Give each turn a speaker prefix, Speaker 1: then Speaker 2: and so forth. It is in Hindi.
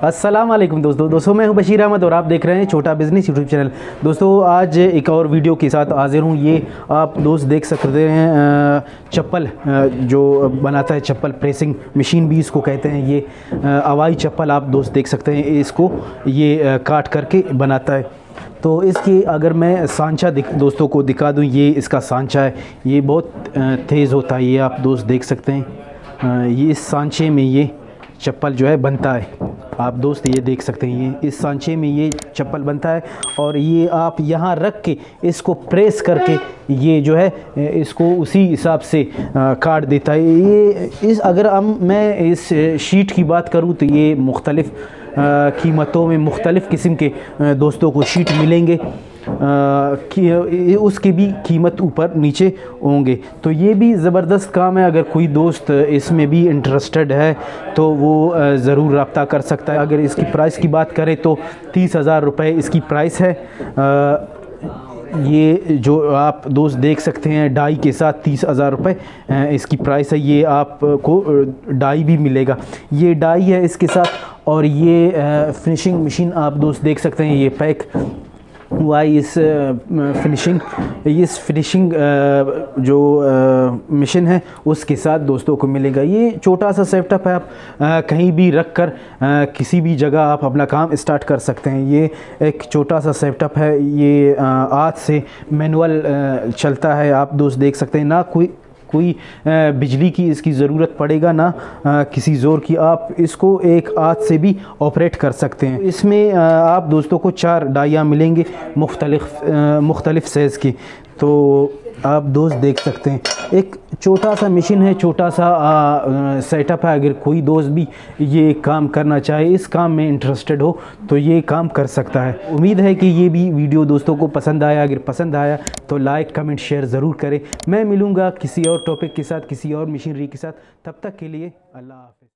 Speaker 1: अस्सलाम वालेकुम दोस्तों मैं हूं बशीर अहमद और आप देख रहे हैं छोटा बिज़नेस यूट्यूब चैनल। दोस्तों आज एक और वीडियो के साथ हाजिर हूं। ये आप दोस्त देख सकते हैं चप्पल जो बनाता है, चप्पल प्रेसिंग मशीन भी इसको कहते हैं। ये हवाई चप्पल आप दोस्त देख सकते हैं, इसको ये काट करके बनाता है। तो इसकी अगर मैं सांचा दोस्तों को दिखा दूं, ये इसका सांचा है, ये बहुत तेज़ होता है। ये आप दोस्त देख सकते हैं, ये इस सांचे में ये चप्पल जो है बनता है। आप दोस्त ये देख सकते हैं, ये इस सांचे में ये चप्पल बनता है और ये आप यहाँ रख के इसको प्रेस करके ये जो है इसको उसी हिसाब से काट देता है। ये अगर मैं इस शीट की बात करूँ तो ये मुख्तलिफ़ कीमतों में मुख्तलिफ़ किस्म के दोस्तों को शीट मिलेंगे कि उसकी भी कीमत ऊपर नीचे होंगे। तो ये भी ज़बरदस्त काम है। अगर कोई दोस्त इसमें भी इंटरेस्टेड है तो वो ज़रूर रब्ता कर सकता है। अगर इसकी प्राइस की बात करें तो 30,000 रुपये इसकी प्राइस है। ये जो आप दोस्त देख सकते हैं डाई के साथ 30,000 रुपये इसकी प्राइस है। ये आपको डाई भी मिलेगा, ये डाई है इसके साथ। और ये फिनिशिंग मशीन आप दोस्त देख सकते हैं, ये पैक हुआ इस फिनिशिंग जो मशीन है उसके साथ दोस्तों को मिलेगा। ये छोटा सा सेटअप है, आप कहीं भी रख कर किसी भी जगह आप अपना काम स्टार्ट कर सकते हैं। ये एक छोटा सा सेटअप है, ये हाथ से मैनुअल चलता है। आप दोस्त देख सकते हैं, ना कोई बिजली की इसकी ज़रूरत पड़ेगा, ना किसी ज़ोर की। आप इसको एक हाथ से भी ऑपरेट कर सकते हैं। इसमें आप दोस्तों को 4 डाइयाँ मिलेंगे मुख्तलिफ़ साइज़ की। तो आप दोस्त देख सकते हैं, एक छोटा सा मशीन है, छोटा सा सेटअप है। अगर कोई दोस्त भी ये काम करना चाहे, इस काम में इंटरेस्टेड हो, तो ये काम कर सकता है। उम्मीद है कि ये भी वीडियो दोस्तों को पसंद आया। अगर पसंद आया तो लाइक कमेंट शेयर ज़रूर करें। मैं मिलूँगा किसी और टॉपिक के साथ, किसी और मशीनरी के साथ। तब तक के लिए अल्लाह हाफ़िज़।